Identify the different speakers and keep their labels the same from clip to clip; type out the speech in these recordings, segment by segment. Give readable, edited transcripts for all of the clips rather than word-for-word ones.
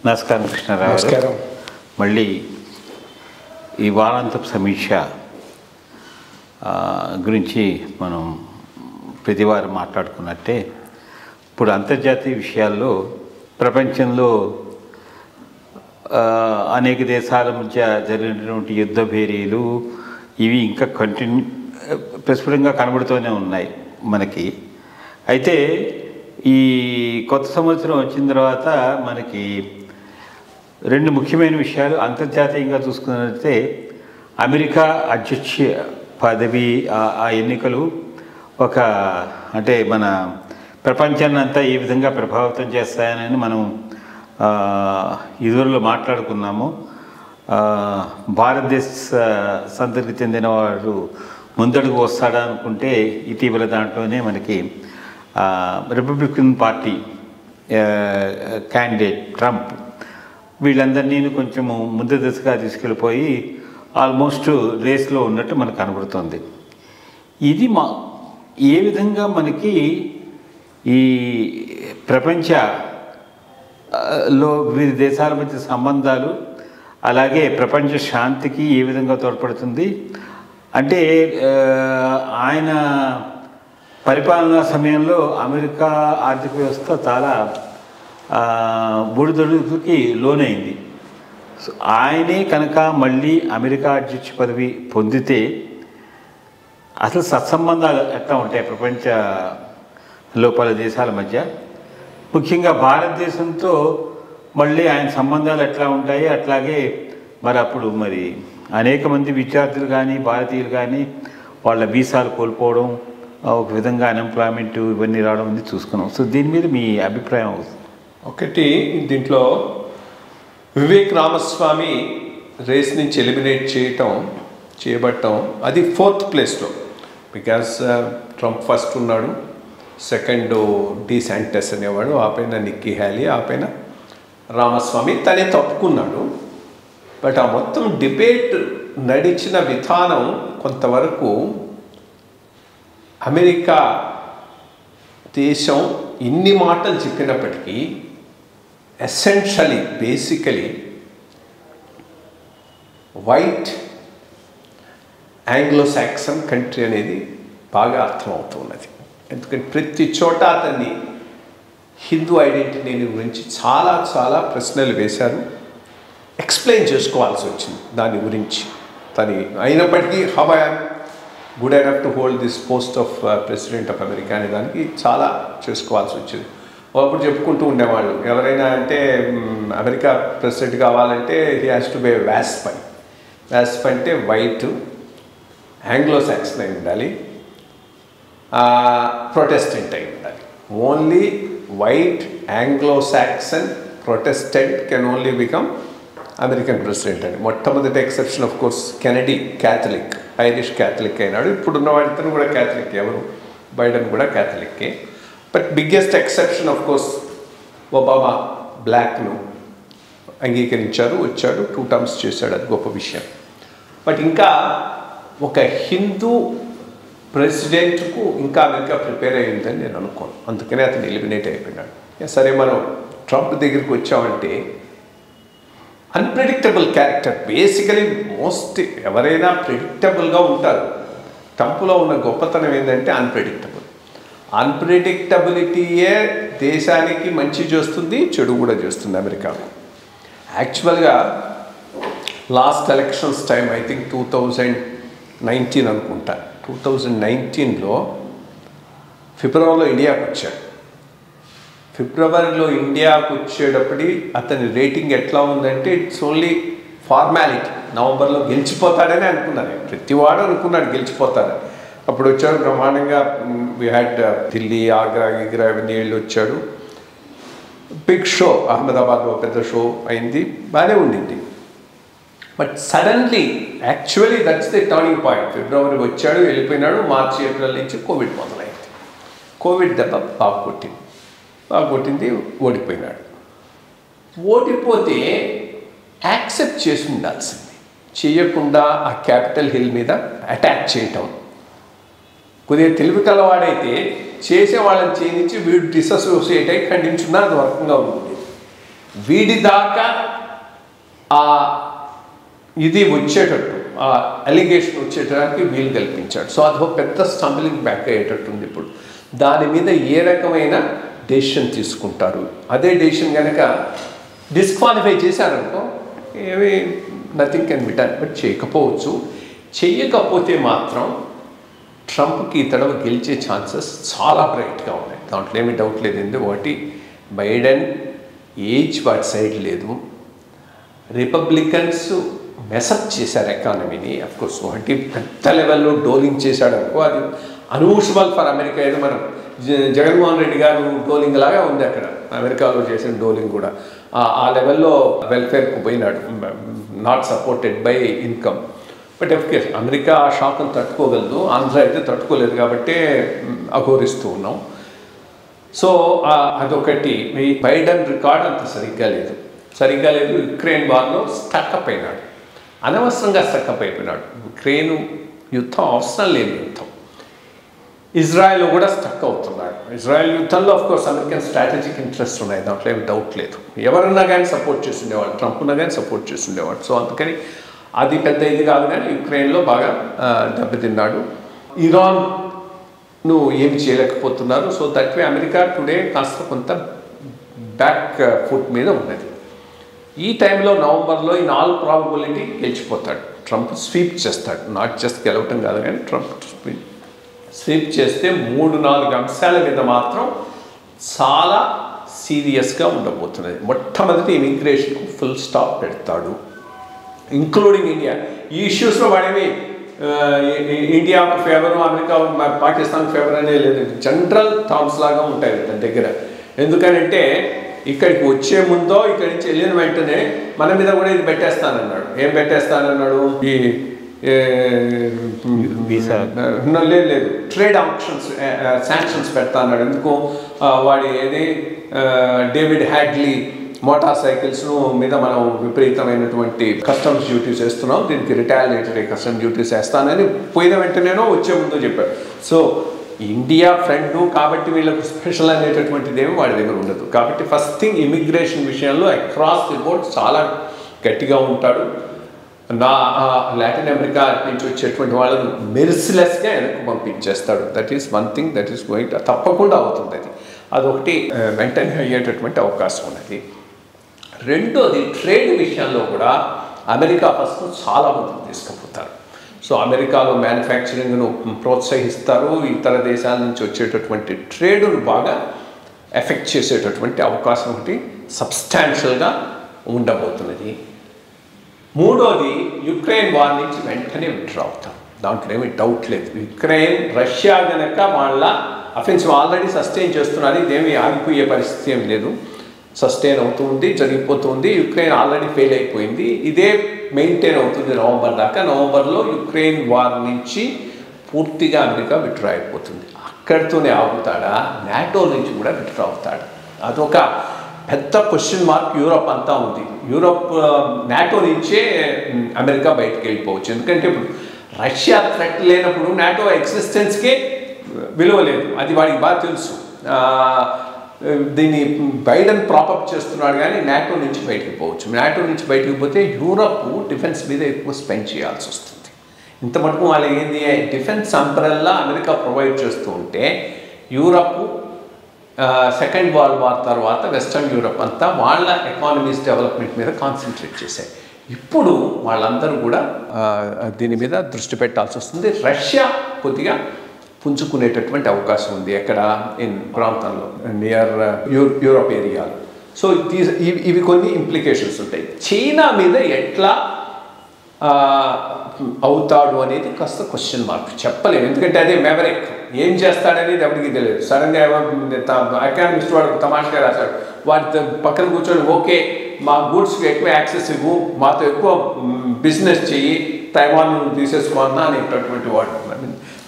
Speaker 1: నమస్కారం కృష్ణారావు.
Speaker 2: నమస్కారం.
Speaker 1: మళ్ళీ ఈ వారాంతపు సమీక్ష గురించి మనం ప్రతివారం మాట్లాడుకున్నట్టే ఇప్పుడు అంతర్జాతీయ విషయాల్లో ప్రపంచంలో అనేక దేశాల మధ్య జరిగినటువంటి యుద్ధ భేరీలు ఇవి ఇంకా ప్రస్ఫుటంగా కనబడుతూనే ఉన్నాయి మనకి. అయితే ఈ కొత్త సంవత్సరం వచ్చిన తర్వాత మనకి రెండు ముఖ్యమైన విషయాలు అంతర్జాతీయంగా చూసుకున్నట్లయితే అమెరికా అధ్యక్ష పదవి ఆ ఎన్నికలు అంటే మన ప్రపంచాన్ని అంతా ఏ విధంగా ప్రభావితం చేస్తాయని మనం ఇదివరలో మాట్లాడుకున్నాము. భారతదేశ సంతతికి చెందిన వాడు ముందడుగు వస్తాడా అనుకుంటే ఇటీవల దాంట్లోనే మనకి రిపబ్లికన్ పార్టీ క్యాండిడేట్ ట్రంప్ వీళ్ళందరినీ కొంచెము ముందు దశగా తీసుకెళ్ళిపోయి ఆల్మోస్ట్ రేస్లో ఉన్నట్టు మనకు కనబడుతుంది. ఇది ఏ విధంగా మనకి ఈ ప్రపంచలో వివిధ దేశాల మధ్య సంబంధాలు అలాగే ప్రపంచ శాంతికి ఏ విధంగా తోడ్పడుతుంది అంటే ఆయన పరిపాలనా సమయంలో అమెరికా ఆర్థిక వ్యవస్థ చాలా బూడిదొడుగుకి లోనైంది. సో ఆయనే కనుక మళ్ళీ అమెరికా అధ్యక్ష పదవి పొందితే అసలు సత్సంబంధాలు ఎట్లా ఉంటాయి ప్రపంచ లోపల దేశాల మధ్య, ముఖ్యంగా భారతదేశంతో మళ్ళీ ఆయన సంబంధాలు ఎట్లా ఉంటాయి. అట్లాగే అప్పుడు అనేక మంది విద్యార్థులు కానీ భారతీయులు కానీ వాళ్ళ వీసాలు కోల్పోవడం, ఒక విధంగా అన్ఎంప్లాయ్మెంట్ ఇవన్నీ రావడం అనేది చూసుకున్నాం. సో దీని మీద మీ అభిప్రాయం అవుతుంది?
Speaker 2: ఒకటి, దీంట్లో వివేక్ రామస్వామి రేస్ నుంచి ఎలిమినేట్ చేయబట్టం అది 4th ప్లేస్లో. బికాస్ ట్రంప్ ఫస్ట్ ఉన్నాడు, సెకండ్ డి శాంటస్ అనేవాడు, ఆ పైన నిక్కీ హ్యాలీ, ఆ పైన రామస్వామి తనే తప్పుకున్నాడు. బట్ ఆ మొత్తం డిబేట్ నడిచిన విధానం కొంతవరకు అమెరికా దేశం ఇన్ని మాటలు చెప్పినప్పటికీ essentially basically white Anglo Saxon country అనేది బాగా అర్థమవుతున్నది. ఎందుకంటే ప్రతి చోట అతన్ని హిందూ ఐడెంటిటీ గురించి చాలా చాలా ప్రశ్నలు వేశారు, ఎక్స్ప్లెయిన్ చేసుకోవాల్సి వచ్చింది దాని గురించి. అయినప్పటికీ how I am good enough to hold this post of president of America అనే దానికి చాలా చేసుకోవాల్సి వచ్చింది. అప్పుడు చెప్పుకుంటూ ఉండేవాళ్ళు, ఎవరైనా అంటే అమెరికా ప్రెసిడెంట్ కావాలంటే హీ హ్యాస్ టు బే వాస్ప్ అంటే వైట్ ఆంగ్లో సాక్సన్ అయి ఉండాలి, ప్రొటెస్టెంట్ అయి ఉండాలి. Only white Anglo Saxon Protestant can only become American president అని. మొట్టమొదటి exception of course Kennedy Catholic, Irish Catholic అయినాడు. ఇప్పుడున్న వాడితను కూడా క్యాథలిక్, ఎవరు బైడెన్ కూడా క్యాథలిక్కే. But biggest exception of course Obama బ్లాక్ను అంగీకరించారు, వచ్చాడు, 2 టర్మ్స్ చేశాడు, అది గొప్ప విషయం. బట్ ఇంకా ఒక హిందూ ప్రెసిడెంట్కు ఇంకా అమెరికా ప్రిపేర్ అయ్యిందని నేను అనుకోను. అందుకనే అతను ఎలిమినేట్ అయిపోయినాడు. సరే, మనం ట్రంప్ దగ్గరికి వచ్చామంటే అన్ప్రెడిక్టబుల్ క్యారెక్టర్. బేసికలీ ఎవరైనా ప్రెడిక్టబుల్గా ఉంటారు. ట్రంప్లో ఉన్న గొప్పతనం ఏంటంటే అన్ప్రెడిక్టబిలిటీయే దేశానికి మంచి చేస్తుంది, చెడు కూడా చేస్తుంది అమెరికాలో. యాక్చువల్గా last elections time I think 2019 అనుకుంటా, 2019లో ఫిబ్రవరిలో ఇండియాకు వచ్చాడు. ఫిబ్రవరిలో ఇండియాకు వచ్చేటప్పటి అతని రేటింగ్ ఎట్లా ఉందంటే ఇట్స్ ఓన్లీ ఫార్మాలిటీ. నవంబర్లో గెలిచిపోతాడని అనుకున్నాను, ప్రతివాడు అనుకున్నాడు గెలిచిపోతాడని. అప్పుడు వచ్చాడు బ్రహ్మాండంగా, వీ హ్యాడ్ ఢిల్లీ, ఆగ్రా, ఇవన్నీ వెళ్ళి వచ్చాడు. బిగ్ షో, అహ్మదాబాద్లో పెద్ద షో అయింది, బాగానే ఉండింది. But suddenly actually that's the turning point. ఫిబ్రవరి వచ్చాడు, వెళ్ళిపోయినాడు. మార్చి, ఏప్రిల్ నుంచి కోవిడ్ మొదలైంది. కోవిడ్ దెబ్బ బాగా కొట్టింది, ఓడిపోయినాడు. ఓడిపోతే యాక్సెప్ట్ చేసి ఉండాల్సింది, చేయకుండా ఆ క్యాపిటల్ హిల్ మీద అటాక్ చేయటం. కొద్దిగా తెలివి కలవాడైతే చేసే వాళ్ళని చేయించి వీడు డిసోసియేట్ అయి ఖండించున్నా అది వర్కంగా ఉంటుంది. వీడి దాకా ఆ ఇది వచ్చేటట్టు, ఆ అలిగేషన్ వచ్చేటానికి వీలు కల్పించాడు. సో అది ఒక పెద్ద స్టంబ్లింగ్ బ్యాక్ అయ్యేటట్టుంది. ఇప్పుడు దాని మీద ఏ రకమైన డెసిషన్ తీసుకుంటారు? అదే డెసిషన్ కనుక డిస్క్వాలిఫై చేశారనుకో ఏమి nothing can be done. But చేయకపోవచ్చు. చెయ్యకపోతే మాత్రం ట్రంప్కి ఈ తడవ గెలిచే ఛాన్సెస్ చాలా బ్రైట్గా ఉన్నాయి, దాంట్లో ఏమీ డౌట్ లేదు. ఎందుకంటే బైడెన్ ఏజ్ వాటి సైడ్ లేదు. రిపబ్లికన్స్ మెసప్ చేశారు ఎకానమీని. అఫ్కోర్స్ ఒకటి పెద్ద లెవెల్లో డోలింగ్ చేశాడు అనుకో, అది అన్యూజువల్ ఫర్ అమెరికా. ఏదో మనం జగన్మోహన్ రెడ్డి గారు డోలింగ్ లాగా ఉంది అక్కడ అమెరికాలో చేసిన డోలింగ్ కూడా. ఆ లెవెల్లో వెల్ఫేర్కు పోయినాడు, not supported by income. But of course America ఆ షాక్ను తట్టుకోగలదు, ఆంధ్ర అయితే తట్టుకోలేదు కాబట్టి అఘోరిస్తూ ఉన్నాం. సో అదొకటి. ఈ బైడెన్ రికార్డ్ అంత సరిగ్గా లేదు. యుక్రెయిన్ వార్లో స్టక్అప్ అయినాడు, అనవసరంగా స్టక్అప్ అయిపోయినాడు. యుక్రెయిన్ యుద్ధం అవసరం లేని యుద్ధం. ఇజ్రాయెల్ కూడా స్టక్ అవుతున్నాడు. ఇజ్రాయెల్ యుద్ధంలో ఆఫ్కోర్స్ అమెరికన్ స్ట్రాటజిక్ ఇంట్రెస్ట్ ఉన్నాయి, దాంట్లో ఏమి డౌట్ లేదు. ఎవరున్నా కానీ సపోర్ట్ చేస్తుండేవాడు, ట్రంప్ ఉన్నా కానీ సపోర్ట్ చేస్తుండేవాడు. సో అందుకని అది పెద్ద ఇది కాదు. కానీ యుక్రెయిన్లో బాగా దెబ్బతిన్నాడు. ఇరాన్ను ఏమి చేయలేకపోతున్నారు. So that way America today కాస్త కొంత బ్యాక్ ఫుట్ మీద ఉన్నది. ఈ టైంలో నవంబర్లో ఇన్ ఆల్ ప్రాబబిలిటీ గెలిచిపోతాడు. ట్రంప్ స్వీప్ చేస్తాడు. నాట్ జస్ట్ గెలవటం కాదు కానీ ట్రంప్ స్వీప్ చేస్తే 3-4 అంశాల మీద మాత్రం చాలా సీరియస్గా ఉండబోతున్నది. మొట్టమొదటి ఇమిగ్రేషన్కు ఫుల్ స్టాప్ పెడతాడు, ఇంక్లూడింగ్ ఇండియా. ఈ ఇష్యూస్లో వాడేమి India favour, America Pakistan favour అనేది లేదు. జనరల్ థాట్స్ లాగా ఉంటాయి తన దగ్గర. ఎందుకనంటే ఇక్కడికి వచ్చే ముందో ఇక్కడి నుంచి వెళ్ళిన వెంటనే మన మీద కూడా ఇది పెట్టేస్తానన్నాడు. ఏం పెట్టేస్తానన్నాడు? ఈ లేదు ట్రేడ్ ఆప్షన్స్ శాంక్షన్స్ పెడతా అన్నాడు. ఎందుకు? వాడి ఏది డేవిడ్ హ్యాడ్లీ మోటార్ సైకిల్స్ మీద మనం విపరీతమైనటువంటి కస్టమ్స్ డ్యూటీస్ వేస్తున్నాం, దీనికి రిటాలియేటరీ కస్టమ్స్ డ్యూటీస్ వేస్తానని పోయిన వెంటనేనో వచ్చే ముందు చెప్పాడు. సో ఇండియా ఫ్రెండ్ కాబట్టి వీళ్ళకు స్పెషల్ అనేటటువంటిది ఏమి వాడి దగ్గర ఉండదు. కాబట్టి ఫస్ట్ థింగ్ ఇమిగ్రేషన్ విషయంలో అక్రాస్ ది బోర్డ్ చాలా గట్టిగా ఉంటాడు. లాటిన్ అమెరికా నుంచి వచ్చేటువంటి వాళ్ళను మెర్సిలెస్గా వెనక్కి పంపించేస్తాడు. That is one thing that is going to తప్పకుండా అవుతుంది. అదొకటి వెంటనే అయ్యేటటువంటి అవకాశం ఉన్నది. రెండోది ట్రేడ్ విషయంలో కూడా అమెరికా ఫస్ట్ చాలా ముందుకు తీసుకుపోతారు. సో అమెరికాలో మ్యానుఫ్యాక్చరింగ్ను ప్రోత్సహిస్తారు. ఇతర దేశాల నుంచి వచ్చేటటువంటి ట్రేడును బాగా ఎఫెక్ట్ చేసేటటువంటి అవకాశం ఒకటి సబ్స్టాన్షియల్గా ఉండబోతున్నది. మూడోది యుక్రెయిన్ వార్ నుంచి వెంటనే విత్డ్రా అవుతారు, దాంట్లో ఏమీ డౌట్ లేదు. యుక్రెయిన్ రష్యా కనుక వాళ్ళ అఫెన్సివ్ ఆల్రెడీ సస్టైన్ చేస్తున్నారు, ఇదేమీ ఆగిపోయే పరిస్థితి ఏమి లేదు, సస్టైన్ అవుతుంది, జరిగిపోతుంది. యుక్రెయిన్ ఆల్రెడీ ఫెయిల్ అయిపోయింది, ఇదే మెయింటైన్ అవుతుంది నవంబర్ దాకా. నవంబర్లో యుక్రెయిన్ వార్ నుంచి పూర్తిగా అమెరికా విత్డ్రా అయిపోతుంది. అక్కడితోనే ఆగుతాడా? నాటో నుంచి కూడా విత్డ్రా అవుతాడు. అదొక పెద్ద క్వశ్చన్ మార్క్ యూరోప్ అంతా ఉంది. యూరోప్ నాటో నుంచే అమెరికా బయటకు వెళ్ళిపోవచ్చు. ఎందుకంటే ఇప్పుడు రష్యా థ్రెట్ లేనప్పుడు నాటో ఎగ్జిస్టెన్స్కే విలువ లేదు, అది వాడికి బాగా తెలుసు. దీన్ని బైడెన్ ప్రాపప్ చేస్తున్నాడు కానీ నాటో నుంచి బయటకు పోవచ్చు. నాటో నుంచి బయటకు పోతే యూరోప్ డిఫెన్స్ మీద ఎక్కువ స్పెండ్ చేయాల్సి వస్తుంది. ఇంత మటుకు వాళ్ళు ఏంది డిఫెన్స్ అంబ్రెల్లా అమెరికా ప్రొవైడ్ చేస్తూ ఉంటే యూరోప్ సెకండ్ వరల్డ్ వార్ తర్వాత వెస్టర్న్ యూరోప్ అంతా వాళ్ళ ఎకానమీస్ డెవలప్మెంట్ మీద కాన్సన్ట్రేట్ చేశాయి. ఇప్పుడు వాళ్ళందరూ కూడా దీని మీద దృష్టి పెట్టాల్సి వస్తుంది. రష్యా కొద్దిగా పుంజుకునేటటువంటి అవకాశం ఉంది ఎక్కడ ఇన్ ప్రాంతంలో నియర్ యూరోప్ ఏరియాలో. సో ఇవి కొన్ని ఇంప్లికేషన్స్ ఉంటాయి. చైనా మీద ఎట్లా అవుతాడు అనేది కాస్త క్వశ్చన్ మార్క్, చెప్పలేము. ఎందుకంటే అదే మెవరిక్, ఏం చేస్తాడనేది ఎవరికి తెలియదు. సడన్గా ఎకానమిస్ట్ వాడు తమాషగా రాశాడు, వాటి పక్కన కూర్చొని ఓకే మా గూడ్స్కి ఎక్కువ యాక్సెస్ ఇవ్వు, మాతో ఎక్కువ బిజినెస్ చెయ్యి, తైవాన్ తీసేసుకోవాలన్నా అనేటటువంటి వాడు.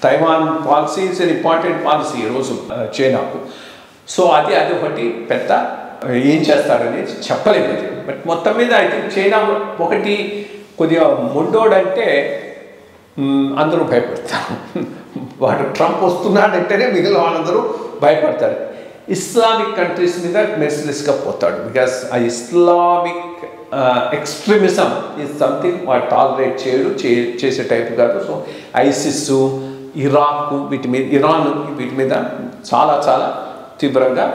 Speaker 2: Taiwan policy is an important policy ఈరోజు చైనాకు. సో అది ఒకటి పెద్ద ఏం చేస్తాడనేది చెప్పలేదు. బట్ మొత్తం మీద ఐ థింక్ చైనా ఒకటి కొద్దిగా మొండోడంటే అందరూ భయపడతారు. వాడు ట్రంప్ వస్తున్నాడంటేనే మిగిలిన వాళ్ళందరూ భయపడతారు. ఇస్లామిక్ కంట్రీస్ మీద మెర్సిలెస్గా పోతాడు. బికాస్ ఆ ఇస్లామిక్ ఎక్స్ట్రీమిజం ఈజ్ సంథింగ్ వాడు టాలరేట్ చేయడు, చేసే టైప్ కాదు. సో ఐసిస్, ఇరాక్ వీటి మీద, ఇరాన్ వీటి మీద చాలా చాలా తీవ్రంగా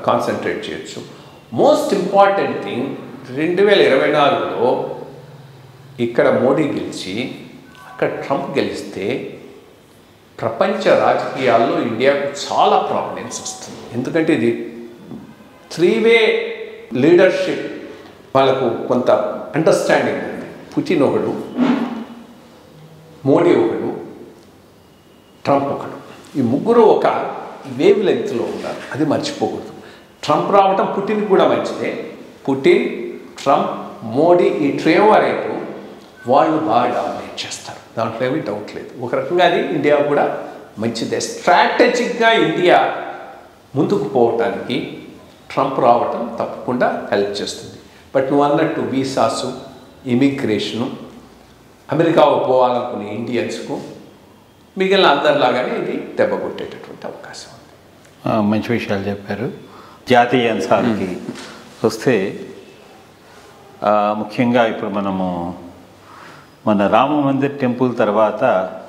Speaker 2: కాన్సన్ట్రేట్ చేయొచ్చు. మోస్ట్ ఇంపార్టెంట్ థింగ్ 2024లో ఇక్కడ మోడీ గెలిచి అక్కడ ట్రంప్ గెలిస్తే ప్రపంచ రాజకీయాల్లో ఇండియాకు చాలా ప్రామినెన్స్ వస్తుంది. ఎందుకంటే ఇది 3-వే లీడర్షిప్, వాళ్ళకు కొంత అండర్స్టాండింగ్ ఉంది. పుతిన్ ఒకడు, మోడీ ఒకడు, ట్రంప్ ఒకడు, ఈ ముగ్గురు ఒక వేవ్ లెంగ్త్లో ఉన్నారు. అది మర్చిపోకూడదు. ట్రంప్ రావటం పుటిన్ కూడా మంచిదే. పుటిన్, ట్రంప్, మోడీ ఈ ట్రేవరేటు వాళ్ళు బాగా డామినేట్ చేస్తారు, దాంట్లో ఏమీ డౌట్ లేదు. ఒక రకంగా అది ఇండియా కూడా మంచిదే. స్ట్రాటజిక్గా ఇండియా ముందుకు పోవటానికి ట్రంప్ రావటం తప్పకుండా హెల్ప్ చేస్తుంది. బట్ నువ్వు అన్నట్టు వీసాసు, ఇమిగ్రేషను, అమెరికాకు పోవాలనుకునే ఇండియన్స్కు మిగిలిన అందరిలాగానే ఇది దెబ్బ కొట్టేటటువంటి అవకాశం ఉంది.
Speaker 1: మంచి విషయాలు చెప్పారు. జాతీయ అంశాలకి వస్తే ముఖ్యంగా ఇప్పుడు మనము మన రామ మందిర్ టెంపుల్ తర్వాత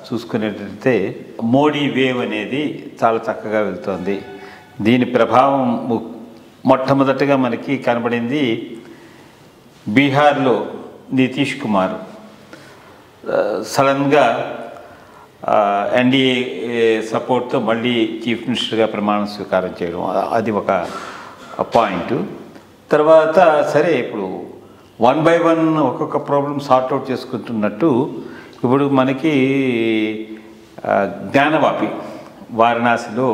Speaker 1: చూసుకునేటైతే మోడీ వేవ్ అనేది చాలా చక్కగా వెళ్తోంది. దీని ప్రభావం మొట్టమొదటిగా మనకి కనబడింది బీహార్లో నితీష్ కుమార్ సడన్గా ఎన్డీఏ సపోర్ట్తో మళ్ళీ చీఫ్ మినిస్టర్గా ప్రమాణ స్వీకారం చేయడం, అది ఒక పాయింట్. తర్వాత సరే ఇప్పుడు 1 by 1 ఒక్కొక్క ప్రాబ్లం సార్ట్అవుట్ చేసుకుంటున్నట్టు ఇప్పుడు మనకి జ్ఞానవాపి వారణాసిలో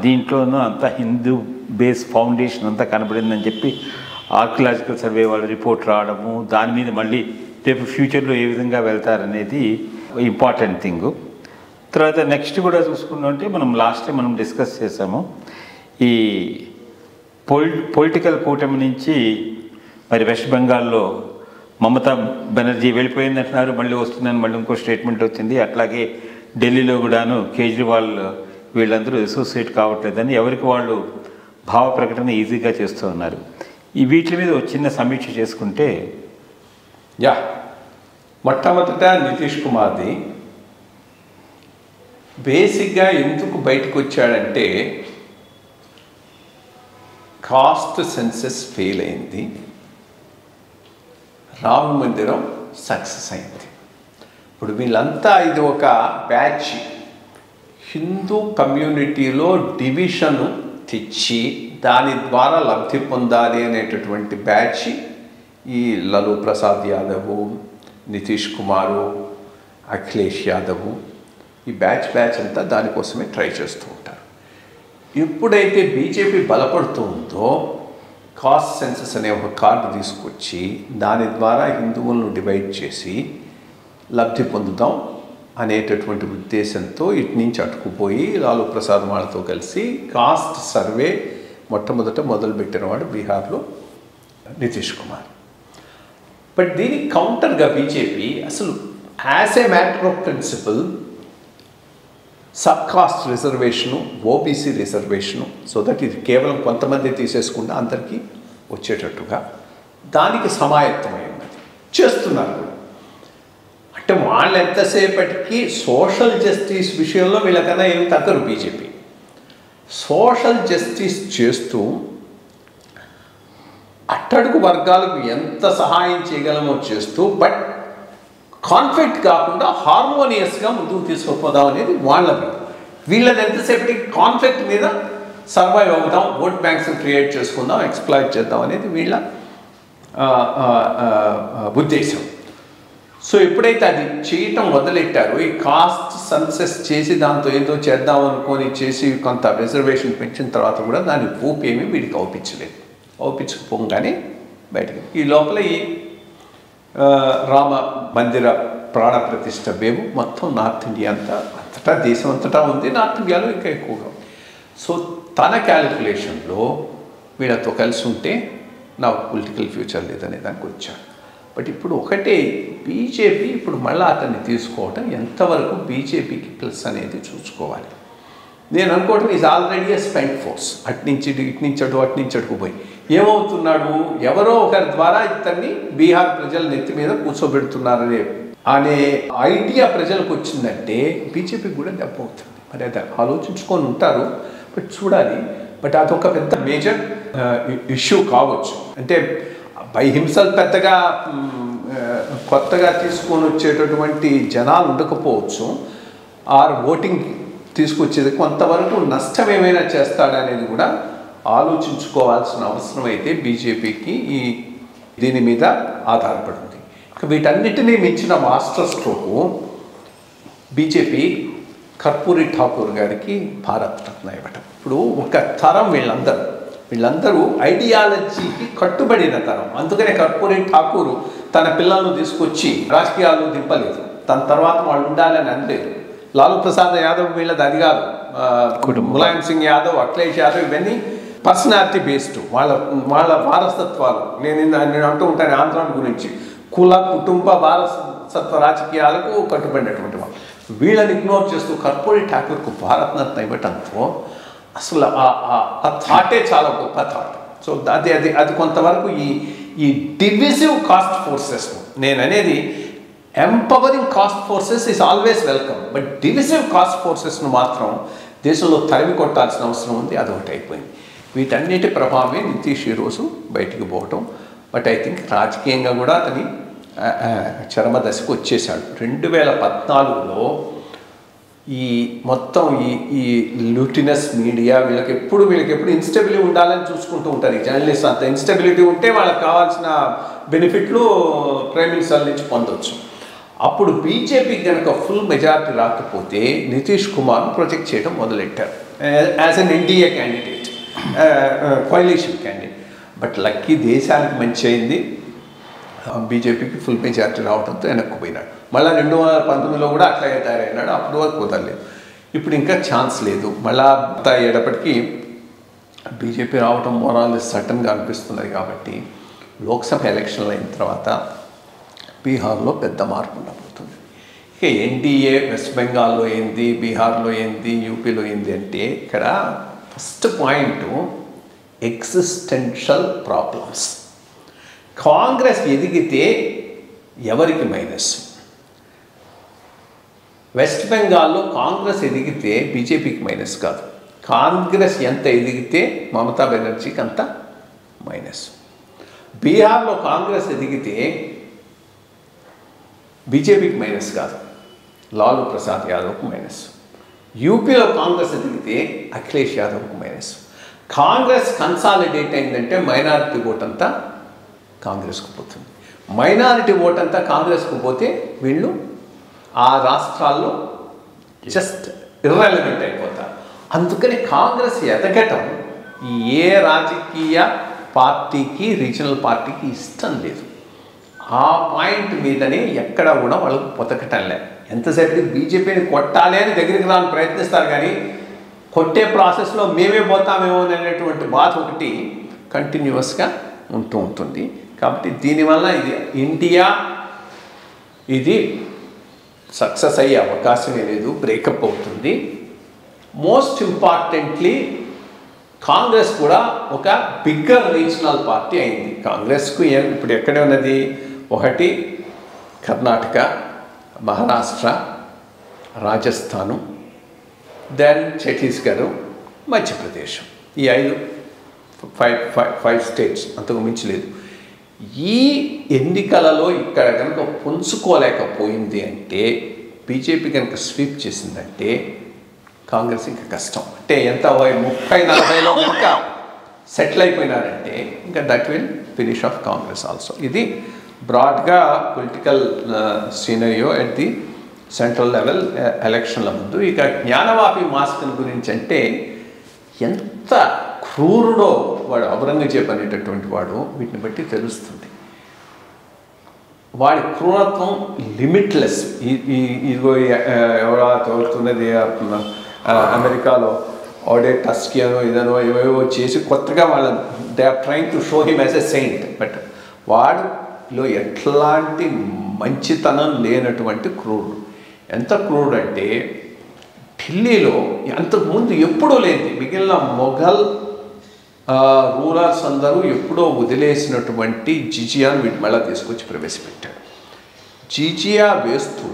Speaker 1: దీంట్లోనూ అంతా హిందూ బేస్ ఫౌండేషన్ అంతా కనబడిందని చెప్పి ఆర్కియలాజికల్ సర్వే వాళ్ళ రిపోర్ట్ రావడము, దాని మీద మళ్ళీ రేపు ఫ్యూచర్లో ఏ విధంగా వెళ్తారనేది ఇంపార్టెంట్ థింగ్. తర్వాత నెక్స్ట్ కూడా చూసుకుంటే మనం లాస్ట్ టైం మనం డిస్కస్ చేసాము, ఈ పొలిటికల్ కూటమి నుంచి మరి వెస్ట్ బెంగాల్లో మమతా బెనర్జీ వెళ్ళిపోయిందంటున్నారు, మళ్ళీ వస్తుందని మళ్ళీ ఇంకో స్టేట్మెంట్ వచ్చింది. అట్లాగే ఢిల్లీలో కూడాను కేజ్రీవాల్ వీళ్ళందరూ అసోసియేట్ కావట్లేదని ఎవరికి వాళ్ళు భావ ప్రకటన ఈజీగా చేస్తూ ఉన్నారు. ఈ వీటి మీద చిన్న సమీక్ష చేసుకుంటే
Speaker 2: మొట్టమొదట నితీష్ కుమార్ది బేసిక్గా ఎందుకు బయటకు వచ్చాడంటే కాస్ట్ సెన్సెస్ ఫెయిల్ అయింది, రామ మందిరం సక్సెస్ అయింది. ఇప్పుడు వీళ్ళంతా ఇది ఒక బ్యాచ్ హిందూ కమ్యూనిటీలో డివిజన్ తెచ్చి దాని ద్వారా లబ్ధి పొందాలి అనేటటువంటి బ్యాచ్ ఈ లలూ ప్రసాద్ యాదవ్, నితీష్ కుమారు, అఖిలేష్ యాదవ్, ఈ బ్యాచ్ అంతా దానికోసమే ట్రై చేస్తూ ఉంటారు. ఎప్పుడైతే బీజేపీ బలపడుతూ ఉందో కాస్ట్ సెన్సస్ అనే ఒక కార్డు తీసుకొచ్చి దాని ద్వారా హిందువులను డివైడ్ చేసి లబ్ధి పొందుదాం అనేటటువంటి ఉద్దేశంతో ఇటు నుంచి అటుకుపోయి లాలూ ప్రసాద్ వాళ్ళతో కలిసి కాస్ట్ సర్వే మొట్టమొదట మొదలుపెట్టినవాడు బీహార్లో నితీష్ కుమార్. బట్ దీనికి కౌంటర్గా బీజేపీ అసలు as a matter of principle sub caste reservation, OBC reservation, so that ఇది కేవలం కొంతమంది తీసేసుకుంటే అందరికీ వచ్చేటట్టుగా దానికి సమాయత్తమై ఉన్నది చేస్తున్నారు. అంటే వాళ్ళు ఎంతసేపటికి సోషల్ జస్టిస్ విషయంలో వీళ్ళకన్నా ఏమి తగ్గరు. బీజేపీ సోషల్ జస్టిస్ చేస్తూ అట్టడుగు వర్గాలకు ఎంత సహాయం చేయగలమో చేస్తూ బట్ కాన్ఫ్లిక్ట్ కాకుండా హార్మోనియస్గా ముందుకు తీసుకుపోదాం అనేది వాళ్ళది. వీళ్ళది ఎంతసేపటికి కాన్ఫ్లిక్ట్ మీద సర్వైవ్ అవుదాం, ఓట్ బ్యాంక్స్ క్రియేట్ చేసుకుందాం, ఎక్స్ప్లాయిట్ చేద్దాం అనేది వీళ్ళ ఉద్దేశం. సో ఎప్పుడైతే అది చేయటం మొదలెట్టారో, ఈ కాస్ట్ సెన్సస్ చేసి దాంతో ఏదో చేద్దాం అనుకొని చేసి కొంత రిజర్వేషన్ పెంచిన తర్వాత కూడా దాని ఊపేమీ వీడికి అవుపించలేదు. అవుపించకపోగానే బయటకు ఈ లోపల ఈ రామ మందిర ప్రాణ ప్రతిష్ఠ వేవు మొత్తం నార్త్ ఇండియా అంతటా దేశం అంతటా ఉంది, నార్త్ ఇండియాలో ఇంకా ఎక్కువగా. సో తన క్యాలిక్యులేషన్లో వీళ్ళతో కలిసి ఉంటే నాకు పొలిటికల్ ఫ్యూచర్ లేదనే దానికి వచ్చాడు. బట్ ఇప్పుడు ఒకటే బీజేపీ ఇప్పుడు మళ్ళీ అతన్ని తీసుకోవటం ఎంతవరకు బీజేపీకి ప్లస్ అనేది చూసుకోవాలి. నేను అనుకోవటం is already a spent force. అట్నుంచి అటు పోయి ఏమవుతున్నాడు, ఎవరో ఒకరి ద్వారా ఇతన్ని బీహార్ ప్రజల నెత్తి మీద కూర్చోబెడుతున్నారనే ఐడియా ప్రజలకు వచ్చిందంటే బీజేపీకి కూడా దెబ్బ అవుతుంది. మరి అది ఆలోచించుకొని ఉంటారు, బట్ చూడాలి. బట్ అదొక పెద్ద మేజర్ ఇష్యూ కావచ్చు. అంటే హింసలు పెద్దగా కొత్తగా తీసుకొని వచ్చేటటువంటి జనాలు ఉండకపోవచ్చు, ఆర్ ఓటింగ్ తీసుకొచ్చేది కొంతవరకు నష్టం ఏమైనా చేస్తాడనేది కూడా ఆలోచించుకోవాల్సిన అవసరం అయితే బీజేపీకి దీని మీద ఆధారపడింది. వీటన్నిటినీ మించిన master stroke BJP Karpoori Thakur గారికి భారత రత్న ఇవ్వటం. ఇప్పుడు ఒక తరం వీళ్ళందరూ ఐడియాలజీకి కట్టుబడిన తరం. అందుకనే కర్పూరి ఠాకూర్ తన పిల్లలను తీసుకొచ్చి రాజకీయాలు దింపలేదు, తన తర్వాత వాళ్ళు ఉండాలని అనలేదు. లాలూ ప్రసాద్ యాదవ్ వీళ్ళది అది కాదు, ములాయం సింగ్ యాదవ్, అఖిలేష్ యాదవ్ ఇవన్నీ పర్సనాలిటీ బేస్డ్ వాళ్ళ వారసత్వాలు. నేను అంటూ ఉంటాను ఆంధ్ర గురించి, కుల కుటుంబ వారసత్వ రాజకీయాలకు కట్టుబడినటువంటి వాళ్ళు. వీళ్ళని ఇగ్నోర్ చేస్తూ కర్పూరి ఠాకూర్కు భారతరత్న ఇవ్వటంతో అసలు ఆ థాటే చాలా గొప్ప థాట్. సో అది కొంతవరకు ఈ డివిజివ్ కాస్ట్ ఫోర్సెస్, నేను అనేది empowering caste forces is always welcome, but divisive caste ఫోర్సెస్ను మాత్రం దేశంలో తరిమి కొట్టాల్సిన అవసరం ఉంది. అదొకటి అయిపోయింది. వీటన్నిటి ప్రభావమే నితీష్ ఈరోజు బయటికి పోవటం. బట్ ఐ థింక్ రాజకీయంగా కూడా అతని చరమ దశకు వచ్చేసాడు. 2014లో ఈ మొత్తం ఈ లూటినస్ మీడియా వీళ్ళకి ఎప్పుడు ఇన్స్టెబిలిటీ ఉండాలని చూసుకుంటూ ఉంటారు. ఈ జర్నలిస్ట్ అంత ఇన్స్టెబిలిటీ ఉంటే వాళ్ళకి కావాల్సిన బెనిఫిట్లు ప్రైమ్ మినిస్టర్ నుంచి పొందవచ్చు. అప్పుడు బీజేపీకి కనుక ఫుల్ మెజారిటీ రాకపోతే నితీష్ కుమార్ను ప్రొజెక్ట్ చేయడం మొదలెట్టారు as an NDA candidate, కోalition candidate. But lucky దేశానికి మంచి అయింది, బీజేపీకి ఫుల్ మెజారిటీ రావడంతో వెనక్కుపోయినాడు. మళ్ళీ 2019లో కూడా అట్లాగే తయారైనాడు. అప్పుడు వరకు కుదరలేదు. ఇప్పుడు ఇంకా ఛాన్స్ లేదు. మళ్ళా అయ్యేటప్పటికీ బీజేపీ రావడం మొరాల్ సడన్గా అనిపిస్తున్నది. కాబట్టి లోక్సభ ఎలక్షన్లు అయిన తర్వాత బీహార్లో పెద్ద మార్పు ఉండబోతుంది. ఇక ఎన్డీఏ వెస్ట్ బెంగాల్లో ఏంది, బీహార్లో ఏంది, యూపీలో ఏంది అంటే ఇక్కడ first point existential problems. Congress ఎదిగితే ఎవరికి మైనస్? వెస్ట్ బెంగాల్లో కాంగ్రెస్ ఎదిగితే బీజేపీకి మైనస్ కాదు. కాంగ్రెస్ ఎంత ఎదిగితే మమతా బెనర్జీకి అంత మైనస్. బీహార్లో కాంగ్రెస్ ఎదిగితే బీజేపీకి మైనస్ కాదు, లాలూ ప్రసాద్ యాదవ్కు మైనస్. యూపీలో కాంగ్రెస్ ఎదిగితే అఖిలేష్ యాదవ్కు మైనస్. కాంగ్రెస్ కన్సాలిడేట్ అయిందంటే మైనారిటీ ఓట్ అంతా కాంగ్రెస్కు పోతుంది. మైనారిటీ ఓట్ అంతా కాంగ్రెస్కు పోతే వీళ్ళు ఆ రాష్ట్రాల్లో జస్ట్ ఇర్రెలవెంట్ అయిపోతారు. అందుకని కాంగ్రెస్ ఎదగటం ఏ రాజకీయ పార్టీకి, రీజనల్ పార్టీకి ఇష్టం లేదు. ఆ పాయింట్ మీదనే ఎక్కడ కూడా వాళ్ళకు పొతకటం లేదు. ఎంతసేపు బీజేపీని కొట్టాలి అని దగ్గరికి రాని ప్రయత్నిస్తారు, కానీ కొట్టే ప్రాసెస్లో మేమే పోతామేమో అనేటువంటి బాధ ఒకటి కంటిన్యూస్గా ఉంటూ ఉంటుంది. కాబట్టి దీనివల్ల ఇండియా సక్సెస్ అయ్యే అవకాశమే లేదు, బ్రేకప్ అవుతుంది. మోస్ట్ ఇంపార్టెంట్లీ కాంగ్రెస్ కూడా ఒక బిగ్గర్ రీజనల్ పార్టీ అయింది. కాంగ్రెస్కు ఇప్పుడు ఎక్కడే ఉన్నది? ఒకటి కర్ణాటక, మహారాష్ట్ర, రాజస్థాను, దెన్ ఛత్తీస్గఢ్, మధ్యప్రదేశ్. ఈ 5 స్టేట్స్, అంతకు మించి లేదు. ఈ ఎన్నికలలో ఇక్కడ కనుక పుంజుకోలేకపోయింది అంటే, బీజేపీ కనుక స్వీప్ చేసిందంటే కాంగ్రెస్ ఇంకా కష్టం. అంటే ఎంత 30-40లో ఇంకా సెటిల్ అయిపోయినారంటే ఇంకా that will finish off Congress also. ఇది బ్రాడ్గా political scenario at the central level ఎలక్షన్ల ముందు. ఇక జ్ఞానవాపి మాస్టర్ గురించి అంటే ఎంత క్రూరుడో వాడు, ఔరంగజేబ్ అనేటటువంటి వాడు, వీటిని బట్టి తెలుస్తుంది. వాడి క్రూరత్వం లిమిట్లెస్. ఇదిగో ఎవరో తోలుతున్నది అమెరికాలో ఆడే టస్కియనో ఇదనో ఏవేవో చేసి కొత్తగా వాళ్ళని they are trying to show him as a saint. But వాడిలో ఎట్లాంటి మంచితనం లేనటువంటి క్రూరుడు. ఎంత క్రూరుడు అంటే ఢిల్లీలో అంతకుముందు ఎప్పుడూ లేనిది, మిగిలిన మొఘల్ రూలర్స్ అందరూ ఎప్పుడో వదిలేసినటువంటి జిజియాను వీటి మళ్ళీ తీసుకొచ్చి ప్రవేశపెట్టాడు. జిజియా వేస్తూ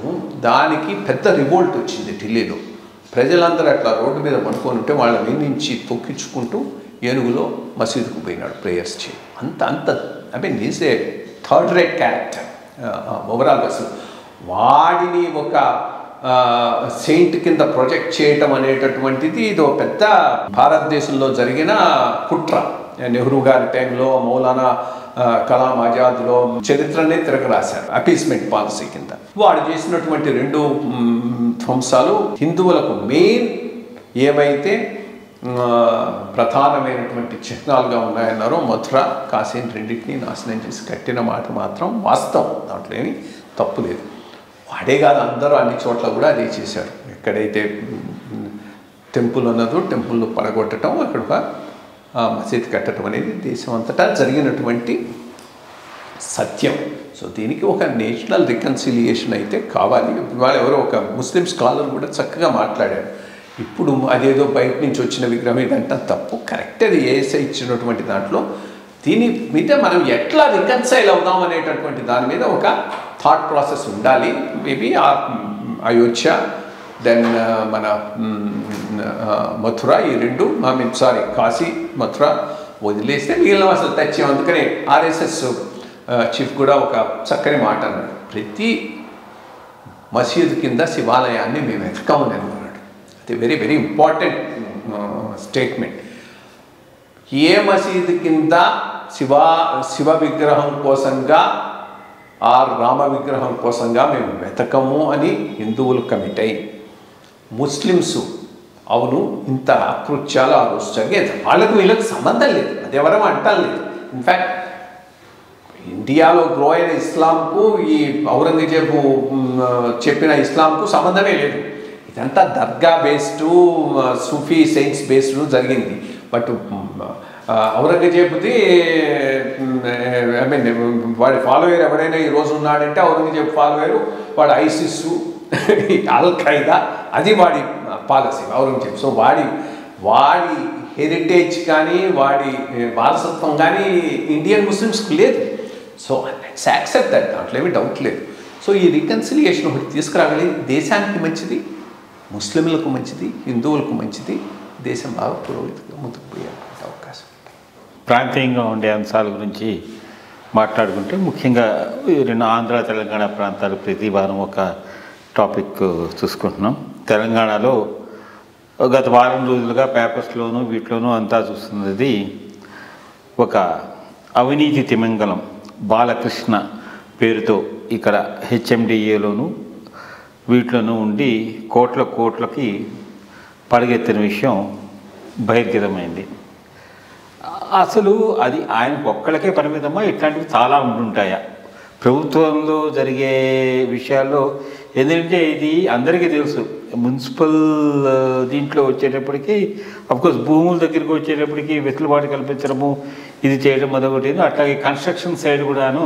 Speaker 2: దానికి పెద్ద రివోల్ట్ వచ్చింది ఢిల్లీలో. ప్రజలందరూ అట్లా రోడ్డు మీద పడుకొని ఉంటే వాళ్ళ నుంచి తొక్కించుకుంటూ ఏనుగులో మసీదుకు పోయినాడు ప్రేయర్స్ చేయి. అంత I mean is a third rate character overall. అసలు వాడిని ఒక సెయింట్ కింద ప్రొజెక్ట్ చేయటం అనేటటువంటిది ఇది ఒక పెద్ద భారతదేశంలో జరిగిన కుట్ర. నెహ్రూ గారి టైంలో మౌలానా కలాం ఆజాద్లో చరిత్రనే తిరగరాశారు అపీస్మెంట్ పాలసీ కింద. వాడు చేసినటువంటి 2 ధ్వంసాలు హిందువులకు మెయిన్ ఏవైతే ప్రధానమైనటువంటి చిహ్నాలుగా ఉన్నాయన్నారో మథుర, కాశీని రెండింటినీ నాశనం చేసి కట్టిన మాట మాత్రం వాస్తవం, దాంట్లో ఏమీ తప్పు లేదు. వాడే కాదు, అందరూ అన్ని చోట్ల కూడా అదే చేశారు. ఎక్కడైతే టెంపుల్ ఉన్నదో టెంపుల్ పడగొట్టడం, అక్కడ మసీద్ కట్టడం అనేది దేశం అంతటా జరిగినటువంటి సత్యం. సో దీనికి ఒక నేషనల్ రికన్సిలియేషన్ అయితే కావాలి. వాళ్ళు ఎవరో ఒక ముస్లిం స్కాలర్ కూడా చక్కగా మాట్లాడారు. ఇప్పుడు అదేదో బయట నుంచి వచ్చిన విగ్రహం ఇదంతా తప్పు, కరెక్ట్. అది ఏసై ఇచ్చినటువంటి దాంట్లో దీని మీద మనం ఎట్లా రికన్సైల్ అవుదాం అనేటటువంటి దాని మీద ఒక థాట్ ప్రాసెస్ ఉండాలి. మేబీ అయోధ్య దెన్ మన మథుర, ఈ 2 కాశీ మథుర వదిలేస్తే మిగిలిన అసలు తెచ్చాం. అందుకని ఆర్ఎస్ఎస్ చీఫ్ కూడా ఒక చక్కని మాట అన్నాడు, ప్రతి మసీదు కింద శివాలయాన్ని మేము వెతకమని అన్నాడు. అది వెరీ వెరీ ఇంపార్టెంట్ స్టేట్మెంట్. ఏ మసీదు కింద శివ విగ్రహం కోసంగా ఆ రామ విగ్రహం కోసంగా మేము వెతకము అని హిందువులు కమిట్ అయ్యి, ముస్లిమ్స్ అవును ఇంత అకృత్యాలు ఆ రోజు జరిగేది, వాళ్ళకు వీళ్ళకి సంబంధం లేదు, అది ఎవరో అంటాం లేదు. ఇన్ఫ్యాక్ట్ ఇండియాలో గ్రో అయిన ఇస్లాంకు ఈ ఔరంగజేబు చెప్పిన ఇస్లాంకు సంబంధమే లేదు. ఇదంతా దర్గా బేస్డ్, సూఫీ సెయింట్స్ బేస్డ్ జరిగింది. బట్ ఔరంగజేబుది ఐ మీన్ వాడి ఫాలోయర్ ఎవడైనా ఈరోజు ఉన్నాడంటే ఔరంగజేబు ఫాలోయరు, వాడు ఐసిస్, అల్ ఖైదా, అది వాడి పాలసీ ఔరంగజేబు. సో వాడి హెరిటేజ్ కానీ వాడి వారసత్వం కానీ ఇండియన్ ముస్లిమ్స్కి లేదు. సో లెట్స్ యాక్సెప్ట్ దట్, దాంట్లో ఏమీ డౌట్ లేదు. సో ఈ రికన్సిలియేషన్ ఒకటి తీసుకురాగలి, దేశానికి మంచిది, ముస్లింలకు మంచిది, హిందువులకు మంచిది, దేశం బాగా పురోగతిగా ముందుకు పోయేటువంటి అవకాశం.
Speaker 1: ప్రాంతీయంగా ఉండే అంశాల గురించి మాట్లాడుకుంటే ముఖ్యంగా 2 ఆంధ్ర తెలంగాణ ప్రాంతాలు ప్రతి వారం ఒక టాపిక్ చూసుకుంటున్నాం. తెలంగాణలో గత వారం రోజులుగా పేపర్స్లోనూ వీటిలోనూ అంతా చూస్తున్నది ఒక అవినీతి తిమింగలం బాలకృష్ణ పేరుతో ఇక్కడ హెచ్ఎండిఏలోను వీటిలోనూ ఉండి కోట్లకి పడగెత్తిన విషయం బహిర్గతమైంది. అసలు అది ఆయనకు ఒక్కళ్ళకే పరిమితమా, ఇట్లాంటివి చాలా ఉంటుంటాయా ప్రభుత్వంలో జరిగే విషయాల్లో? ఎందుకంటే ఇది అందరికీ తెలుసు, మున్సిపల్ దీంట్లో వచ్చేటప్పటికి అఫ్కోర్స్ భూముల దగ్గరికి వచ్చేటప్పటికి వెసులుబాటు కల్పించడము, ఇది చేయడం అదొకటి. అట్లాగే కన్స్ట్రక్షన్ సైడ్ కూడాను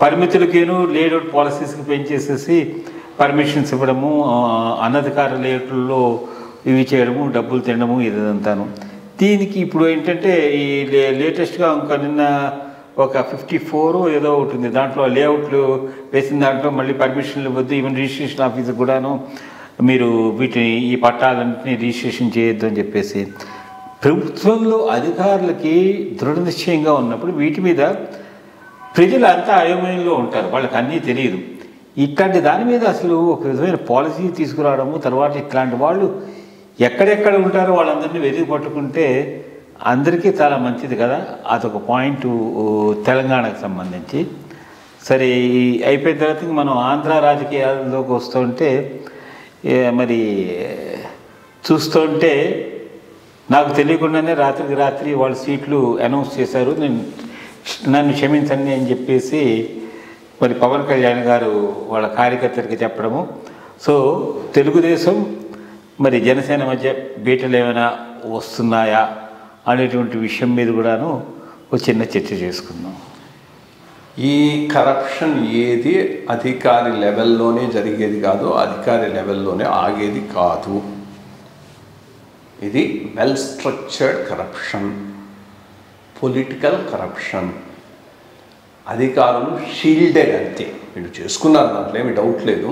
Speaker 1: పరిమితులకేను లేఅవుట్ పాలసీస్కి పెంచేసేసి పర్మిషన్స్ ఇవ్వడము, అనధికార లేఅవుట్లో ఇవి చేయడము, డబ్బులు తినడము, ఇదంతాను. దీనికి ఇప్పుడు ఏంటంటే ఈ లేటెస్ట్గా ఇంకా నిన్న ఒక 54 ఏదో ఉంటుంది, దాంట్లో లేఅవుట్లు వేసిన దాంట్లో మళ్ళీ పర్మిషన్లు ఇవ్వద్దు, ఈవెన్ రిజిస్ట్రేషన్ ఆఫీసర్ కూడాను మీరు వీటిని ఈ పట్టాలన్నింటినీ రిజిస్ట్రేషన్ చేయొద్దు అని చెప్పేసి ప్రభుత్వంలో అధికారులకి దృఢ నిశ్చయంగా ఉన్నప్పుడు వీటి మీద ప్రజలు అంతా అయోమయంలో ఉంటారు, వాళ్ళకి అన్నీ తెలియదు. ఇట్లాంటి దాని మీద అసలు ఒక విధమైన పాలసీ తీసుకురావడము, తర్వాత ఇట్లాంటి వాళ్ళు ఎక్కడెక్కడ ఉంటారో వాళ్ళందరినీ వెతికి పట్టుకుంటే అందరికీ చాలా మంచిది కదా. అదొక పాయింట్ తెలంగాణకు సంబంధించి. సరే, అయిపోయిన తర్వాత మనం ఆంధ్ర రాజకీయాల్లోకి వస్తుంటే మరి చూస్తుంటే నాకు తెలియకుండానే రాత్రికి రాత్రి వాళ్ళ సీట్లు అనౌన్స్ చేశారు. నన్ను క్షమించండి అని చెప్పేసి మరి పవన్ కళ్యాణ్ గారు వాళ్ళ కార్యకర్తలకి చెప్పడము. సో తెలుగుదేశం మరి జనసేన మధ్య బీటలు ఏమైనా వస్తున్నాయా అనేటువంటి విషయం మీద కూడాను ఒక చిన్న చర్చ చేసుకుందాం.
Speaker 2: ఈ కరప్షన్ ఏది అధికారి లెవెల్లోనే జరిగేది కాదు, అధికారి లెవెల్లోనే ఆగేది కాదు. ఇది well structured corruption, political corruption. అధికారులు షీల్డెడ్ అంతే, వీళ్ళు చేసుకున్నారు, దాంట్లో ఏమి డౌట్ లేదు.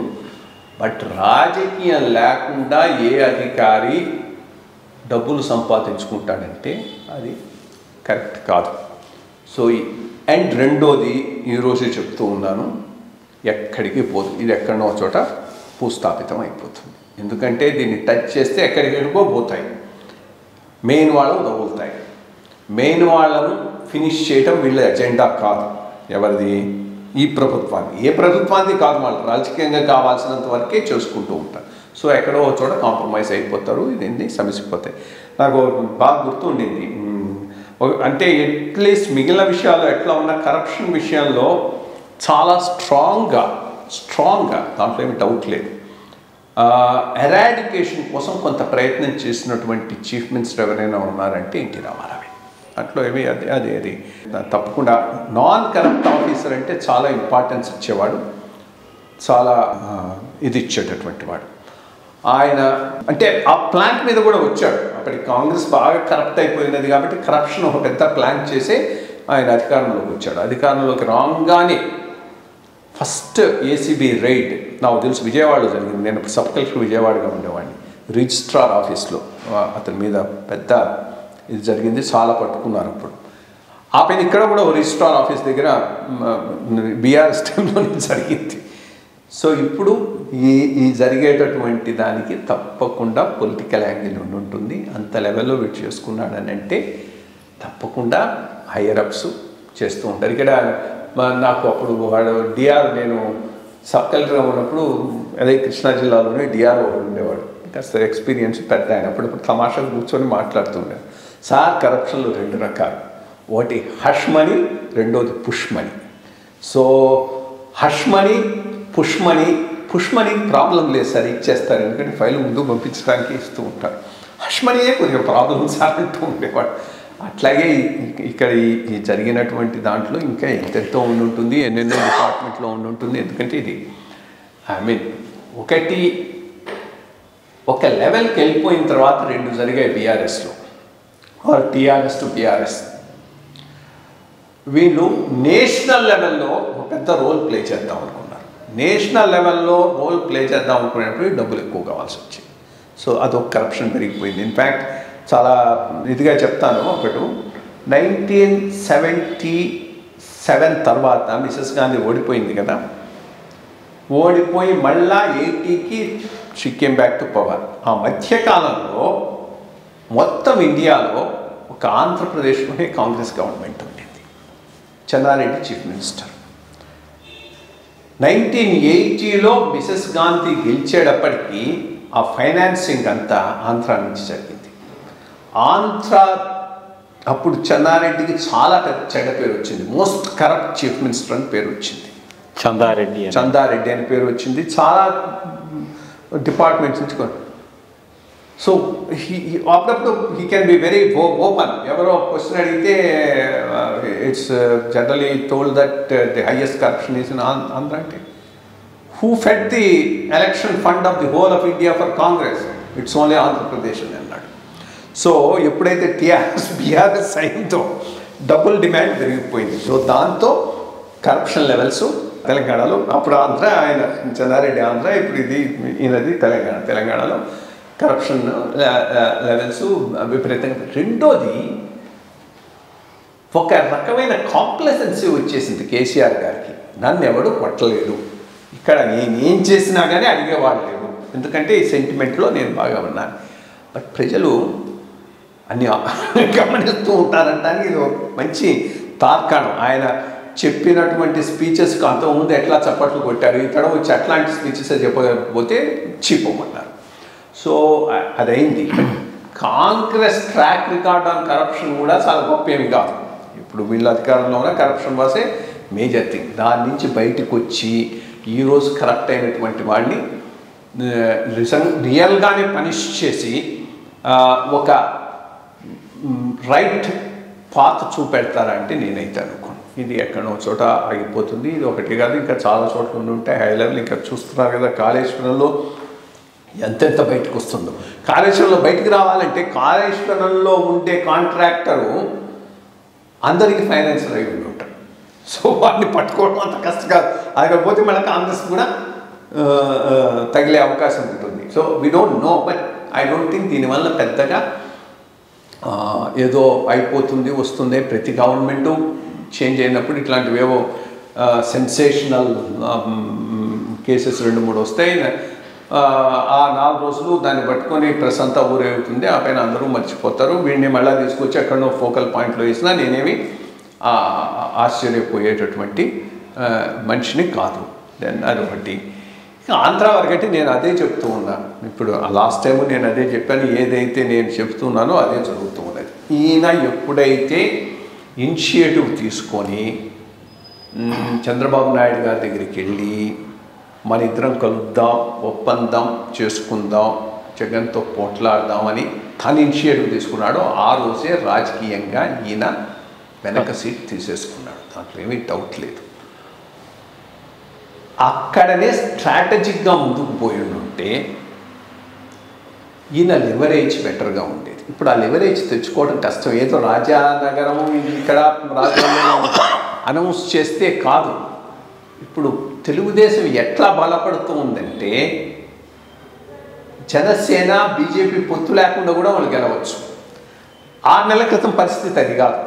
Speaker 2: బట్ రాజకీయం లేకుండా ఏ అధికారి డబ్బులు సంపాదించుకుంటాడంటే అది కరెక్ట్ కాదు. సో అండ్ రెండోది ఈరోజు చెప్తూ ఉన్నాను, ఎక్కడికి పోదు, ఇది ఎక్కడో చోట భూస్థాపితం అయిపోతుంది. ఎందుకంటే దీన్ని టచ్ చేస్తే ఎక్కడికో పోతాయి, మెయిన్ వాళ్ళు తగులుతాయి. మెయిన్ వాళ్ళను ఫినిష్ చేయటం వీళ్ళ ఎజెండా కాదు. ఎవరిది? ఈ ప్రభుత్వాన్ని. ఏ ప్రభుత్వాన్ని కాదు, వాళ్ళు రాజకీయంగా కావాల్సినంత వరకే చేసుకుంటూ ఉంటారు. సో ఎక్కడో చోట కాంప్రమైజ్ అయిపోతారు, ఇదన్నీ సమసిపోతాయి. నాకు బాగా గుర్తుండింది, అంటే అట్లీస్ట్ మిగిలిన విషయాల్లో ఎట్లా ఉన్న కరప్షన్ విషయంలో చాలా స్ట్రాంగ్గా దాంట్లో ఏమి డౌట్ లేదు. ఎరాడికేషన్ కోసం కొంత ప్రయత్నం చేసినటువంటి చీఫ్ మినిస్టర్ ఎవరైనా ఉన్నారంటే ఎన్టీ రామారావు. అట్లా ఏమి అది తప్పకుండా నాన్ కరప్ట్ ఆఫీసర్ అంటే చాలా ఇంపార్టెన్స్ ఇచ్చేవాడు, చాలా ఇది ఇచ్చేటటువంటి వాడు. ఆయన అంటే ఆ ప్లాంట్ మీద కూడా వచ్చాడు. అప్పటికి కాంగ్రెస్ బాగా కరప్ట్ అయిపోయినది కాబట్టి కరప్షన్ ఒక పెద్ద ప్లాన్ చేసి ఆయన అధికారంలోకి వచ్చాడు. అధికారంలోకి రాగానే ఫస్ట్ ఏసీబీ రైడ్ నాకు తెలుసు విజయవాడలో జరిగింది. నేను సబ్ కలెక్టర్ విజయవాడగా ఉండేవాడిని. రిజిస్ట్రార్ ఆఫీస్లో అతని మీద పెద్ద ఇది జరిగింది, చాలా పట్టుకున్నారు. అప్పుడు ఆ పైన ఇక్కడ కూడా రిజిస్ట్రార్ ఆఫీస్ దగ్గర బీఆర్ఎస్ టైంలోనే జరిగింది. సో ఇప్పుడు ఈ జరిగేటటువంటి దానికి తప్పకుండా పొలిటికల్ యాంగిల్ ఉంటుంది. అంత లెవెల్లో వీడు చేసుకున్నాడని అంటే తప్పకుండా హయ్యర్ అప్స్ చేస్తూ ఉంటారు. ఇక్కడ నాకు అప్పుడు వాడు డిఆర్, నేను సబ్ కలెక్టర్గా ఉన్నప్పుడు అదే కృష్ణా జిల్లాలోనే డిఆర్ ఒకడు ఉండేవాడు, కాస్త ఎక్స్పీరియన్స్ పెద్ద ఆయన. అప్పుడప్పుడు తమాషాగా కూర్చొని మాట్లాడుతుండేవాడు. సార్ కరప్షన్లో 2 రకాలు, ఒకటి హష్ మనీ, రెండోది push money. So hush money, push money problem లేదు సార్, ఇచ్చేస్తారు, ఎందుకంటే ఫైల్ ముందు పంపించడానికి ఇస్తూ ఉంటారు. హష్ మనీయే కొద్దిగా ప్రాబ్లం సార్ అంటూ ఉండేవాడు. అట్లాగే ఇక్కడ ఈ జరిగినటువంటి దాంట్లో ఇంకా ఎంతెంతో ఉండుంటుంది, ఎన్నెన్నో డిపార్ట్మెంట్లో ఉండుంటుంది. ఎందుకంటే ఇది ఒక లెవెల్కి వెళ్ళిపోయిన తర్వాత 2 జరిగాయి బీఆర్ఎస్లో, ఆర్ టీఆర్ఎస్ టు బీఆర్ఎస్. వీళ్ళు నేషనల్ లెవెల్లో ఒక పెద్ద రోల్ ప్లే చేద్దాం అనుకున్నారు. నేషనల్ లెవెల్లో రోల్ ప్లే చేద్దాం అనుకునేటప్పుడు డబ్బులు ఎక్కువ కావాల్సి వచ్చింది. సో అదొక కరప్షన్ పెరిగిపోయింది. ఇన్ఫ్యాక్ట్ చాలా ఇదిగా చెప్తాను, 1977 తర్వాత మిసెస్ గాంధీ ఓడిపోయింది కదా, ఓడిపోయి మళ్ళా 80కి she came back to power. ఆ మధ్యకాలంలో మొత్తం ఇండియాలో ఒక ఆంధ్రప్రదేశ్లోనే కాంగ్రెస్ గవర్నమెంట్ ఉండేది, చెన్నారెడ్డి చీఫ్ మినిస్టర్. 1980లో మిసెస్ గాంధీ గెలిచేటప్పటికీ ఆ ఫైనాన్సింగ్ అంతా ఆంధ్ర నుంచి జరిగింది. ఆంధ్ర అప్పుడు చెన్నారెడ్డికి చాలా పెద్ద చెడ్డ పేరు వచ్చింది, మోస్ట్ కరప్ట్ చీఫ్ మినిస్టర్ అని పేరు వచ్చింది. చందారెడ్డి అని పేరు వచ్చింది, చాలా డిపార్ట్మెంట్స్ నుంచి. సో అప్పుడప్పుడు he can be very open. ఎవరో క్వశ్చన్ అడిగితే it's generally told that the highest corruption is in Andhra. అంటే who fed the election fund of the whole of India for Congress? It's only Andhra Pradesh అని అన్నాడు. సో ఎప్పుడైతే TRS BRS అయిందో double demand పెరిగిపోయింది. So దాంతో corruption levels తెలంగాణలో, అప్పుడు ఆంధ్ర, ఆయన చెన్నారెడ్డి ఆంధ్ర, ఇప్పుడు ఈయనది తెలంగాణలో కరప్షన్ లెవెల్స్ విపరీతంగా. రెండోది ఒక రకమైన కాంప్లసెన్సీ వచ్చేసింది కేసీఆర్ గారికి. నన్ను ఎవడు కొట్టలేడు, ఇక్కడ నేను ఏం చేసినా కానీ అడిగేవాడు లేడు, ఎందుకంటే ఈ సెంటిమెంట్లో నేను బాగా ఉన్నాను. బట్ ప్రజలు అన్ని గమనిస్తూ ఉంటారంటానికి ఇది మంచి తార్కాణం. ఆయన చెప్పినటువంటి స్పీచెస్కి అంతకుముందు ఎట్లా చప్పట్లు కొట్టారు, ఇతడు వచ్చి అట్లాంటి స్పీచెస్ చెప్పకపోతే చీపోమన్నారు. సో అదైంది. Congress track record on corruption కూడా చాలా గొప్ప ఏమి కాదు. ఇప్పుడు వీళ్ళ అధికారంలో ఉన్న కరప్షన్ వాసే మేజర్ థింగ్. దాని నుంచి బయటకు వచ్చి ఈరోజు కరప్ట్ అయినటువంటి వాడిని రియల్గానే పనిష్ చేసి ఒక రైట్ పాత్ చూపెడతారంటే నేనైతే అనుకోను. ఇది ఎక్కడో చోట ఆగిపోతుంది. ఇది ఒకటి కాదు, ఇంకా చాలా చోట్ల ఉండి ఉంటాయి హై లెవెల్. ఇంకా చూస్తున్నారు కదా కాళేశ్వరంలో ఎంతెంత బయటకు వస్తుందో. కాళేశ్వరంలో బయటకు రావాలంటే కాళేశ్వరంలో ఉండే కాంట్రాక్టరు అందరికీ ఫైనాన్షియల్ అయి ఉండి ఉంటాడు. సో వాడిని పట్టుకోవడం అంత కష్టం కాదు. అదకపోతే మళ్ళీ కాంగ్రెస్ కూడా తగిలే అవకాశం ఉంటుంది. So we don't know, but I don't think దీనివల్ల పెద్దగా ఏదో అయిపోతుంది వస్తుంది. ప్రతి గవర్నమెంటు చేంజ్ అయినప్పుడు ఇట్లాంటివేవో సెన్సేషనల్ కేసెస్ 2-3 వస్తాయి. ఆ 4 రోజులు దాన్ని పట్టుకొని ప్రెస్ అంతా ఊరేగుతుంది. ఆ పైన అందరూ మర్చిపోతారు. వీడిని మళ్ళీ తీసుకొచ్చి ఎక్కడో ఫోకల్ పాయింట్లో వేసినా నేనేమి ఆశ్చర్యపోయేటటువంటి మనిషిని కాదు. దెన్ అదొకటి. ఆంధ్ర వరకంటే నేను అదే చెప్తూ ఉన్నాను. ఇప్పుడు లాస్ట్ టైం నేను అదే చెప్పాను. ఏదైతే నేను చెప్తున్నానో అదే జరుగుతూ ఉన్నది. ఈయన ఎప్పుడైతే ఇనిషియేటివ్ తీసుకొని చంద్రబాబు నాయుడు గారి దగ్గరికి వెళ్ళి మన ఇద్దరం కలుద్దాం, ఒప్పందం చేసుకుందాం, జగన్తో పోట్లాడదామని తను ఇనిషియేటివ్ తీసుకున్నాడో ఆ రోజే రాజకీయంగా ఈయన వెనక సీట్ తీసేసుకున్నాడు. దాంట్లో ఏమీ డౌట్ లేదు. అక్కడనే స్ట్రాటజిక్గా ముందుకు పోయి ఉంటే ఈయన లివరేజ్ బెటర్గా ఉండేది. ఇప్పుడు ఆ లివరేజ్ తెచ్చుకోవడం కష్టం. ఏదో రాజానగరము ఇక్కడ రాజధాని అనౌన్స్ చేస్తే కాదు. ఇప్పుడు తెలుగుదేశం ఎట్లా బలపడుతూ ఉందంటే జనసేన బీజేపీ పొత్తు లేకుండా కూడా వాళ్ళు గెలవచ్చు. 6 నెలల క్రితం పరిస్థితి అది కాదు.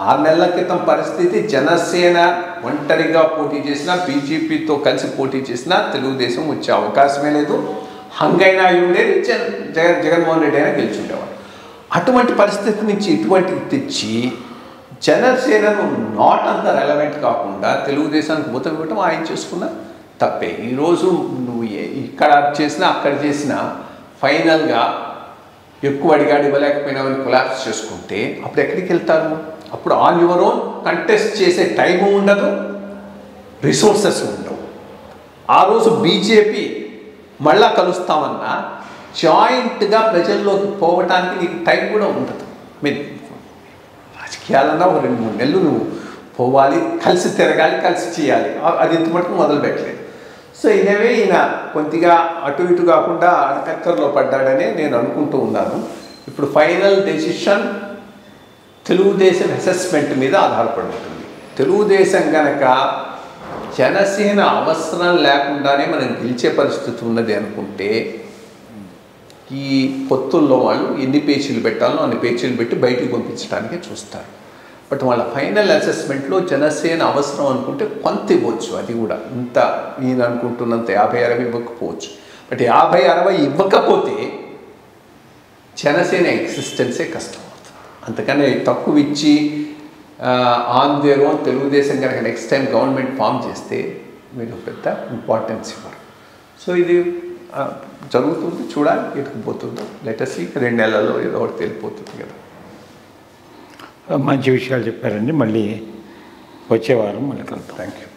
Speaker 2: 6 నెలల క్రితం పరిస్థితి జనసేన ఒంటరిగా పోటీ చేసినా, బీజేపీతో కలిసి పోటీ చేసినా తెలుగుదేశం వచ్చే అవకాశమే లేదు. హంగైనా ఉండేది, జగన్మోహన్ రెడ్డి అయినా గెలిచుండేవాడు. అటువంటి పరిస్థితి నుంచి ఇటువంటివి తెచ్చి జనసేనను నాట్ అంత రెలవెంట్ కాకుండా తెలుగుదేశానికి మూత ఇవ్వటం ఆయన చేసుకున్న తప్పే. ఈరోజు నువ్వు ఇక్కడ చేసినా అక్కడ చేసినా ఫైనల్గా ఎక్కువ అడిగాడు ఇవ్వలేకపోయినామని కొలాప్స్ చేసుకుంటే అప్పుడు ఎక్కడికి వెళ్తారు? అప్పుడు ఆన్ యువర్ ఓన్ కంటెస్ట్ చేసే టైము ఉండదు, రిసోర్సెస్ ఉండవు. ఆ రోజు బీజేపీ మళ్ళా కలుస్తామన్నా జాయింట్గా ప్రజల్లోకి పోవటానికి నీకు టైం కూడా ఉండదు. మీరు రాజకీయాలన్నా ఒక 2-3 నెలలు నువ్వు పోవాలి, కలిసి తిరగాలి, కలిసి చేయాలి. అది ఇంత మటుకు మొదలు పెట్టలేదు. సో ఇనవే ఈయన కొద్దిగా అటు ఇటు కాకుండా అడకక్కర్లో పడ్డాడనే నేను అనుకుంటూ ఉన్నాను. ఇప్పుడు ఫైనల్ డెసిషన్ తెలుగుదేశం అసెస్మెంట్ మీద ఆధారపడి ఉంటుంది. తెలుగుదేశం కనుక జనసేన అవసరం లేకుండానే మనం గెలిచే పరిస్థితి ఉన్నది అనుకుంటే ఈ పొత్తుల్లో వాళ్ళు ఎన్ని పేచీలు పెట్టాలో అన్ని పేచీలు పెట్టి బయటికి పంపించడానికే చూస్తారు. బట్ వాళ్ళ ఫైనల్ అసెస్మెంట్లో జనసేన అవసరం అనుకుంటే కొంత ఇవ్వచ్చు. అది కూడా ఇంత ఈయన అనుకుంటున్నంత 50-60 ఇవ్వకపోవచ్చు. బట్ 50-60 ఇవ్వకపోతే జనసేన ఎగ్జిస్టెన్సే కష్టం అవుతుంది. అంతకన్నా తక్కువ ఇచ్చి ఆన్ దేర్ ఓన్ తెలుగుదేశం కనుక నెక్స్ట్ టైం గవర్నమెంట్ ఫామ్ చేస్తే మీరు పెద్ద ఇంపార్టెన్స్ ఇవ్వరు. సో ఇది జరుగుతుంది, చూడాలి ఎటుకుపోతుందో. లెటర్స్ 2 నెలల్లో ఏదో ఒకటి తెలిపోతుంది కదా.
Speaker 1: మంచి విషయాలు చెప్పారండి. మళ్ళీ వచ్చే వారం మళ్ళీ కలుద్దాం.
Speaker 2: Thank you.